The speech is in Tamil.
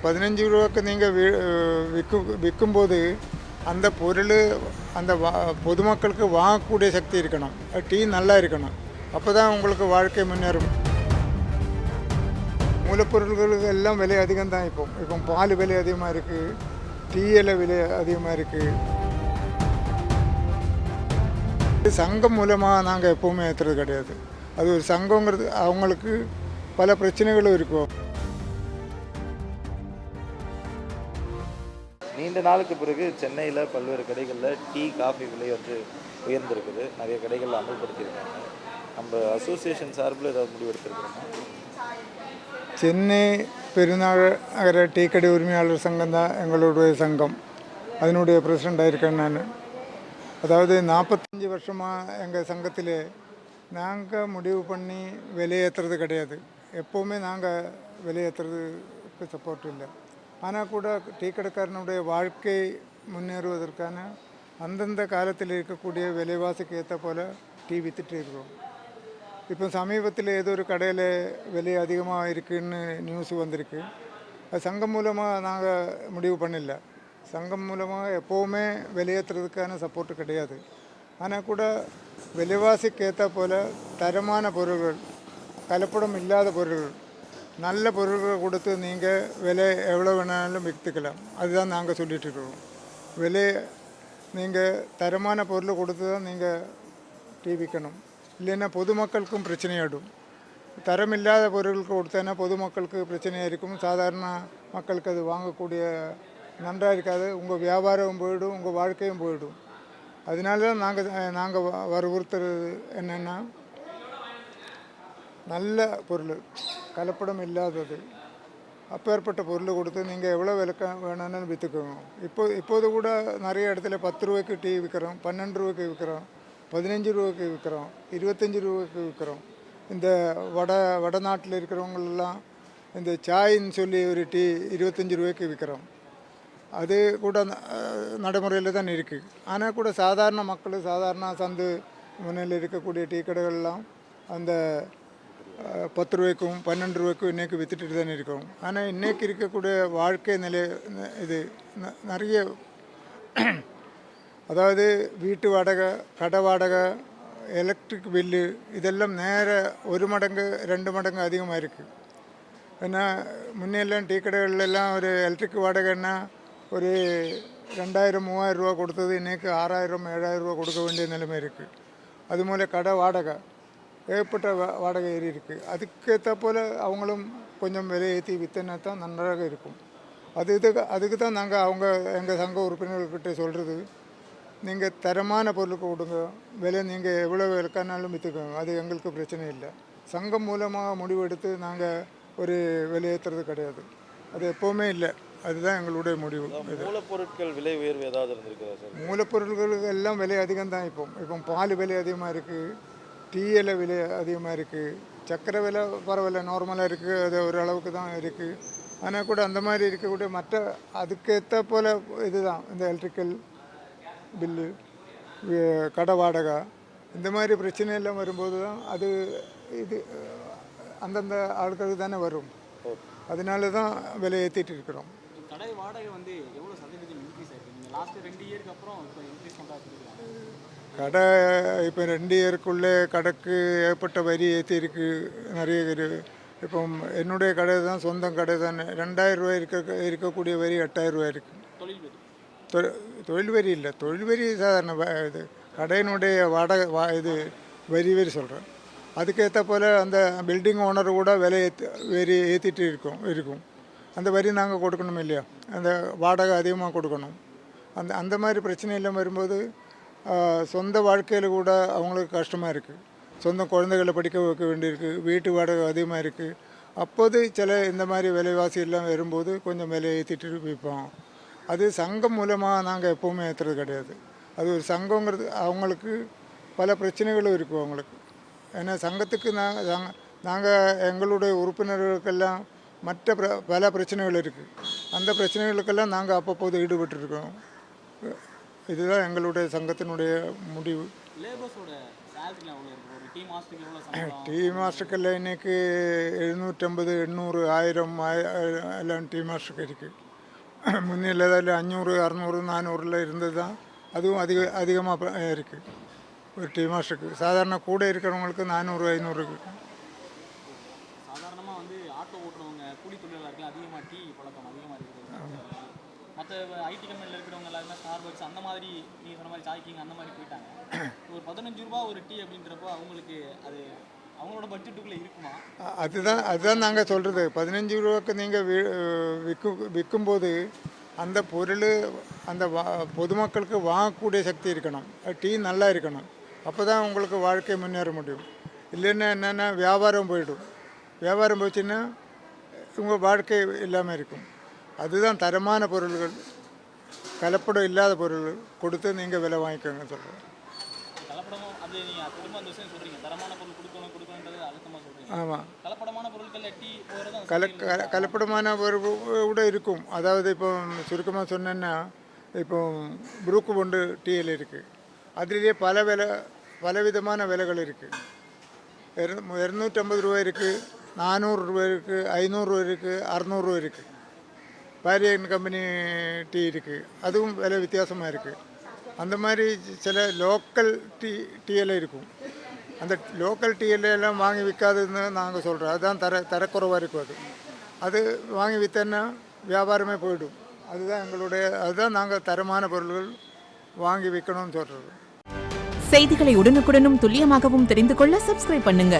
15 ரூபாய்க்கு நீங்கள் விற்கும்போது அந்த பொருள் அந்த பொதுமக்களுக்கு வாங்கக்கூடிய சக்தி இருக்கணும். டீ நல்லா இருக்கணும். அப்போ தான் உங்களுக்கு வாழ்க்கை முன்னேறும். மூலப்பொருள்களுக்கு எல்லாம் விலை அதிகம் தான். இப்போ பால் விலை அதிகமாக இருக்குது, டீயில் விலை அதிகமாக இருக்குது. சங்கம் மூலமாக நாங்கள் எப்போவுமே ஏற்றுறது கிடையாது. அது ஒரு சங்கங்கிறது அவங்களுக்கு பல பிரச்சனைகளும் இருக்கும். நீண்ட நாளுக்கு பிறகு சென்னையில் பல்வேறு கடைகளில் டீ காஃபி விலை உயர்ந்திருக்குது. நிறைய கடைகளில் அமல்படுத்தியிருக்காங்க. நம்ம அசோசியேஷன் சார்பில் ஏதாவது முடிவு எடுத்திருக்கிறோம். சென்னை பெருநகர டீ கடை உரிமையாளர் சங்கம் தான் எங்களுடைய சங்கம். அதனுடைய பிரசிடண்டாக இருக்கேன் நான். அதாவது 45 வருஷமாக எங்கள் சங்கத்தில் நாங்கள் முடிவு பண்ணி விலையேற்றுறது கிடையாது. எப்போவுமே நாங்கள் விலையேற்றுறதுக்கு சப்போர்ட் இல்லை. ஆனால் கூட டீ கடைக்காரனுடைய வாழ்க்கை முன்னேறுவதற்கான அந்தந்த காலத்தில் இருக்கக்கூடிய விலைவாசிக்கு ஏற்ற போல் டீ விற்றுட்டு இருக்கிறோம். இப்போ சமீபத்தில் ஏதோ ஒரு கடையில் விலை அதிகமாக இருக்குதுன்னு நியூஸ் வந்திருக்கு. அது சங்கம் மூலமாக நாங்கள் முடிவு பண்ணல. சங்கம் மூலமாக எப்போவுமே விலையேற்றுறதுக்கான சப்போர்ட்டு கிடையாது. ஆனால் கூட விலைவாசிக்கு ஏற்ற போல் தரமான பொருள்கள், கலப்படம் இல்லாத பொருள்கள், நல்ல பொருள்களை கொடுத்து நீங்கள் விலை எவ்வளோ வேணாலும் விற்றுக்கலாம். அதுதான் நாங்கள் சொல்லிகிட்டு இருக்கிறோம். விலை நீங்கள் தரமான பொருளை கொடுத்து தான் நீங்கள் டீ விற்கணும். இல்லைன்னா பொதுமக்களுக்கும் பிரச்சனையாடும். தரமில்லாத பொருட்களுக்கு கொடுத்தேன்னா பொதுமக்களுக்கு பிரச்சனையாக இருக்கும். சாதாரண மக்களுக்கு அது வாங்கக்கூடிய நன்றாக இருக்காது. உங்கள் வியாபாரம் போயிடும், உங்கள் வாழ்க்கையும் போயிடும். அதனால தான் நாங்கள் வற்புறுத்துறது என்னென்னா, நல்ல பொருள், கலப்படம் இல்லாதது, அப்பேற்பட்ட பொருள் கொடுத்து நீங்கள் எவ்வளோ விலைக்க வேணும்னு விற்றுக்கோங்க. இப்போது கூட நிறைய இடத்துல 10 ரூபாய்க்கு டீ விற்கிறோம், 12 ரூபாய்க்கு விற்கிறோம், 15 ரூபாய்க்கு விற்கிறோம், 25 ரூபாய்க்கு விற்கிறோம். இந்த வடநாட்டில் இருக்கிறவங்களெல்லாம் இந்த சாயின்னு சொல்லி ஒரு டீ 25 ரூபாய்க்கு விற்கிறோம். அது கூட நடைமுறையில் தான் இருக்குது. ஆனால் கூட சாதாரண மக்கள், சாதாரண சந்து முன்னில் இருக்கக்கூடிய டீ கடைகள்லாம் அந்த 10 ரூபாய்க்கும் 12 ரூபாய்க்கும் இன்றைக்கி விற்றுட்டு தான் இருக்கோம். ஆனால் இன்றைக்கி இருக்கக்கூடிய வாழ்க்கை நிலை இது நிறைய, அதாவது வீட்டு வாடகை, கடை வாடகை, எலக்ட்ரிக் பில்லு இதெல்லாம் நேர 1 மடங்கு 2 மடங்கு அதிகமாக இருக்குது. ஏன்னா முன்னெல்லாம் டீ கடைகள்லாம் ஒரு எலக்ட்ரிக் வாடகைன்னா ஒரு 2000-3000 ரூபா கொடுத்தது இன்றைக்கி 6000-7000 ரூபா கொடுக்க வேண்டிய நிலைமை இருக்குது. அதுபோல் கடை வாடகை ஏற்பட்ட வாடகை ஏறி இருக்குது. அதுக்கேற்ற போல் அவங்களும் கொஞ்சம் விலை ஏற்றி விற்றனா தான் நன்றாக இருக்கும். அதுக்கு தான் நாங்கள் எங்கள் சங்க உறுப்பினர்கிட்ட சொல்கிறது, நீங்கள் தரமான பொருளுக்கு கொடுங்க, விலை நீங்கள் எவ்வளோ விலைக்கானாலும் விற்றுக்கோங்க, அது எங்களுக்கு பிரச்சனை இல்லை. சங்கம் மூலமாக முடிவெடுத்து நாங்கள் ஒரு விலையேற்றுறது கிடையாது. அது எப்போவுமே இல்லை. அதுதான் எங்களுடைய முடிவு. மூலப்பொருட்கள் விலை உயர்வு ஏதாவது இருந்திருக்குதா சார்? மூலப்பொருட்களுக்கு எல்லாம் விலை அதிகம் தான். இப்போ பால் விலை அதிகமாக இருக்குது, டீயில் விலை அதிகமாக இருக்குது, சர்க்கரை விலை பரவாயில்ல, நார்மலாக இருக்குது, அது ஒரு அளவுக்கு தான் இருக்குது. ஆனால் கூட அந்த மாதிரி இருக்கக்கூடிய மற்ற அதுக்கேற்ற போல் இதுதான் இந்த எலக்ட்ரிக்கல் பில்லு, கடை வாடகை, இந்த மாதிரி பிரச்சனையெல்லாம் வரும்போது தான் இது அந்தந்த ஆட்களுக்கு தானே வரும். அதனால தான் விலை ஏற்றிட்டு இருக்கிறோம். கடை வாடகை எவ்வளோ சதவீதம் இன்க்ரீஸ் ஆகிருக்கு? லாஸ்ட் 2 இயருக்கு அப்புறம் இப்போ இன்க்ரீஸ் பண்ணுறாங்க. கடை இப்போ 2 இயருக்குள்ளே கடைக்கு ஏற்பட்ட வரி ஏற்றிருக்கு நிறைய பேர். இப்போ என்னுடைய கடை தான், சொந்தம் கடை தான். 2000 ரூபாய் இருக்கக்கூடிய வரி 8000 ரூபாய் இருக்குது. தொழில் வரி இல்லை, தொழில் வரி சாதாரண இது கடையினுடைய வாடகை இது வரி சொல்கிறேன். அதுக்கேற்ற போல் அந்த பில்டிங் ஓனர் கூட விலை வரி ஏற்றிட்டு இருக்கும். அந்த வரி நாங்கள் கொடுக்கணும் இல்லையா? அந்த வாடகை அதிகமாக கொடுக்கணும். அந்த மாதிரி பிரச்சனை எல்லாம் வரும்போது சொந்த வாழ்க்கையில் கூட அவங்களுக்கு கஷ்டமாக இருக்குது. சொந்த குழந்தைகளை படிக்க வைக்க வேண்டியிருக்கு, வீட்டு வாடகை அதிகமாக இருக்குது. அப்போது சில இந்த மாதிரி விலைவாசி எல்லாம் வரும்போது கொஞ்சம் விலை ஏற்றிட்டு விற்போம். அது சங்கம் மூலமாக நாங்கள் எப்போவுமே ஏற்றுறது கிடையாது. அது ஒரு சங்கங்கிறது அவங்களுக்கு பல பிரச்சனைகளும் இருக்கும் அவங்களுக்கு. ஏன்னா சங்கத்துக்கு நாங்கள் எங்களுடைய உறுப்பினர்களுக்கெல்லாம் மற்ற பல பிரச்சனைகள் இருக்குது. அந்த பிரச்சனைகளுக்கெல்லாம் நாங்கள் அப்பப்போது ஈடுபட்டுருக்கோம். இதுதான் எங்களுடைய சங்கத்தினுடைய முடிவு. டீ மாஸ்டருக்கு எவ்வளோ சம்பளம்? டீ மாஸ்டருக்கெல்லாம் இன்னைக்கு 750 800 1000 எல்லாம் டீ மாஸ்டருக்கு இருக்குது. முன்னில் 500 600 400 இருந்தது தான். அதுவும் அதிகமாக இருக்குது ஒரு டீ மாஸ்டருக்கு. சாதாரண கூட இருக்கிறவங்களுக்கு 400 500 இருக்குது. சாதாரணமாக வந்து ஆட்டோ ஓட்டுறவங்க கூலி தொழிலாளர்கள் அதிகமாக டீ பழக்கம் அதிகமாக இருக்குது. மற்ற ஐடி கம்பெனியில் இருக்கிறவங்க எல்லாருமே ஸ்டார்பக்ஸ் அந்த மாதிரி நீங்கள் சொன்ன மாதிரி சாய்க்கிங் அந்த மாதிரி போயிட்டாங்க. ஒரு 15 ரூபா ஒரு டீ அப்படின்றப்போ அவங்களுக்கு அது அவங்களோட பட்ஜெட்டுக்குள்ளே இருக்குமா? அதுதான் நாங்கள் சொல்கிறது. 15 ரூபாய்க்கு நீங்கள் விற்கும்போது அந்த பொருள் அந்த பொதுமக்களுக்கு வாங்கக்கூடிய சக்தி இருக்கணும். டீ நல்லா இருக்கணும். அப்போ தான் உங்களுக்கு வாழ்க்கை முன்னேற முடியும். இல்லைன்னா என்னென்னா வியாபாரம் போயிடும். வியாபாரம் போச்சுன்னா உங்கள் வாழ்க்கை இல்லாமல் இருக்கும். அதுதான் தரமான பொருள்கள், கலப்படம் இல்லாத பொருள்கள் கொடுத்து நீங்கள் விலை வாங்கிக்கோங்க சொல்கிறேன். கலப்படமும் அது நீங்கள் திரும்ப அந்த விஷயம் சொல்கிறீங்க, தரமான பொருள் கொடுக்கணுன்றது அழுத்தமாக சொல்கிறீங்க. ஆமாம், கலப்படமான பொருட்களில் டீ போகிறது கலப்படமான பொருள் கூட இருக்கும். அதாவது இப்போ சுருக்கமாக சொன்னேன்னா இப்போ புரூக்கு பொண்டு டீயில் இருக்குது. அதுலேயே பல விதமான விலைகள் இருக்குது. 250 ரூபா இருக்குது, 400 ரூபா இருக்குது, 500 ரூபா இருக்குது, 600 ரூபா இருக்குது. பாரியன் கம்பெனி டீ இருக்குது, அதுவும் விலை வித்தியாசமாக இருக்குது. அந்த மாதிரி சில லோக்கல் டீயெல்லாம் இருக்கும். அந்த லோக்கல் டீயெல்லாம் வாங்கி விற்காதுன்னு நாங்கள் சொல்கிறோம். அதுதான் தரக்குறைவாக இருக்கும். அது வாங்கி விற்றேன்னா வியாபாரமே போயிடும். அதுதான் நாங்கள் தரமான பொருள்கள் வாங்கி விற்கணும்னு சொல்கிறது. செய்திகளை உடனுக்குடனும் துல்லியமாகவும் தெரிந்து கொள்ள சப்ஸ்கிரைப் பண்ணுங்க.